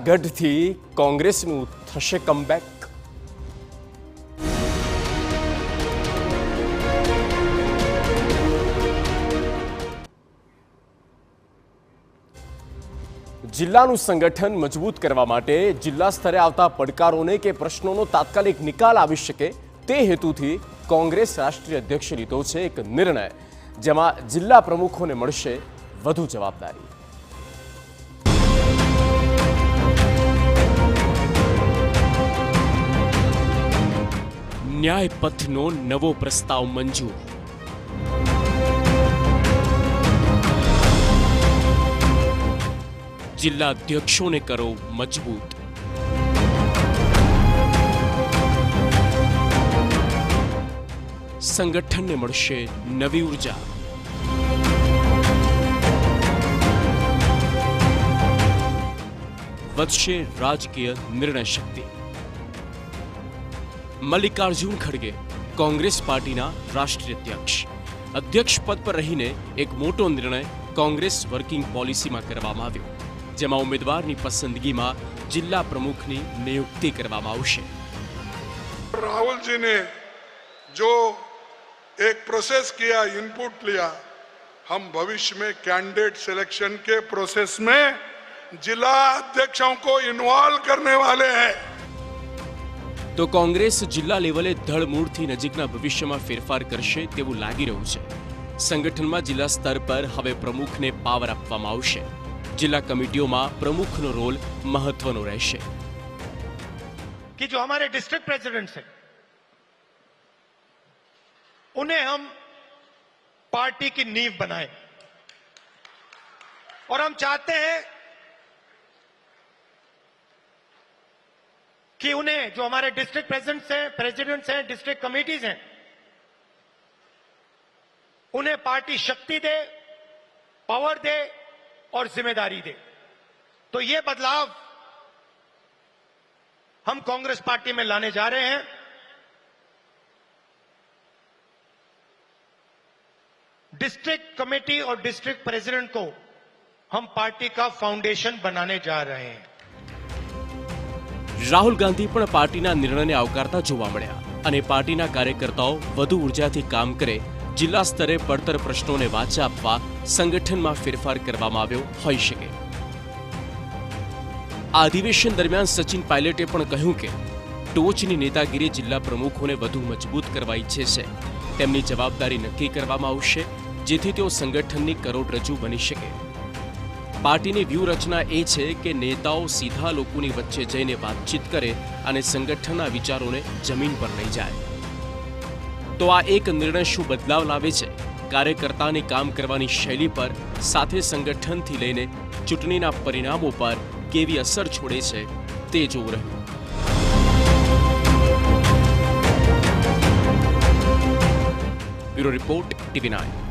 ગઢથી કોંગ્રેસનું થશે કમબેક? જિલ્લાનું સંગઠન મજબૂત કરવા માટે જિલ્લા સ્તરે આવતા પડકારોને કે પ્રશ્નોનો તાત્કાલિક નિકાલ આવી શકે તે હેતુથી કોંગ્રેસ રાષ્ટ્રીય અધ્યક્ષે લીધો છે એક નિર્ણય, જેમાં જિલ્લા પ્રમુખોને મળશે વધુ જવાબદારી. ન્યાય પથનો નવો પ્રસ્તાવ મંજૂર. જિલ્લા અધ્યક્ષોને કરો મજબૂત. સંગઠનને મળશે નવી ઉર્જા. વધશે રાજકીય નિર્ણય શક્તિ. મલ્લિકાર્જુન ખડગે કોંગ્રેસ પાર્ટીના રાષ્ટ્રીય અધ્યક્ષ પદ પર રહીને એક મોટો નિર્ણય કોંગ્રેસ વર્કિંગ પોલિસીમાં કરવામાં આવ્યો, જેમાં ઉમેદવારની પસંદગીમાં જિલ્લા પ્રમુખની નિયુક્તિ કરવામાં આવશે. राहुल जी ने जो एक प्रोसेस किया, इनपुट लिया, हम भविष्य में कैंडिडेट सिलेक्शन के प्रोसेस में जिला अध्यक्षों को इन्वॉल्व करने वाले हैं. તો કોંગ્રેસ જિલ્લા લેવલે ધડમૂળથી નજીકના ભવિષ્યમાં ફેરફાર કરશે તેવું લાગી રહ્યું છે. સંગઠનમાં જિલ્લા સ્તર પર હવે પ્રમુખને પાવર આપવામાં આવશે. जिला कमेटियों में प्रमुख नो रोल महत्वनो रहेशे. कि जो हमारे डिस्ट्रिक्ट प्रेसिडेंट्स हैं उन्हें हम पार्टी की नींव बनाएं और हम चाहते हैं कि उन्हें जो हमारे डिस्ट्रिक्ट प्रेसिडेंट्स हैं, डिस्ट्रिक्ट कमेटीज हैं, उन्हें पार्टी शक्ति दे, पावर दे और जिम्मेदारी दे. तो ये बदलाव हम कांग्रेस पार्टी में लाने जा रहे हैं. डिस्ट्रिक्ट कमेटी और डिस्ट्रिक्ट प्रेसिडेंट को हम पार्टी का फाउंडेशन बनाने जा रहे हैं. રાહુલ ગાંધી પણ પાર્ટીના નિર્ણયને આવકારતા જોવા મળ્યા અને પાર્ટીના કાર્યકર્તાઓ વધુ ઉર્જાથી કામ કરે, જિલ્લા સ્તરે પડતર પ્રશ્નોને વાચા આપવા સંગઠનમાં ફેરફાર કરવામાં આવ્યો હોઈ શકે. આ અધિવેશન દરમિયાન સચિન પાયલટે પણ કહ્યું કે ટોચની નેતાગીરી જિલ્લા પ્રમુખોને વધુ મજબૂત કરવા ઈચ્છે છે. તેમની જવાબદારી નક્કી કરવામાં આવશે, જેથી તેઓ સંગઠનની કરોડરજ્જુ બની શકે. પાર્ટીની વ્યૂહરચના એ છે કે નેતાઓ સીધા લોકોની વચ્ચે જઈને વાતચીત કરે અને સંગઠનના વિચારોને જમીન પર લઈ જાય. તો આ એક નિર્ણય શું બદલાવ લાવે છે કાર્યકર્તાની કામ કરવાની શૈલી પર, સાથે સંગઠનથી લઈને ચૂંટણીના પરિણામો પર કેવી અસર છોડે છે તે જોવું રહ્યું. Bureau report, TV9.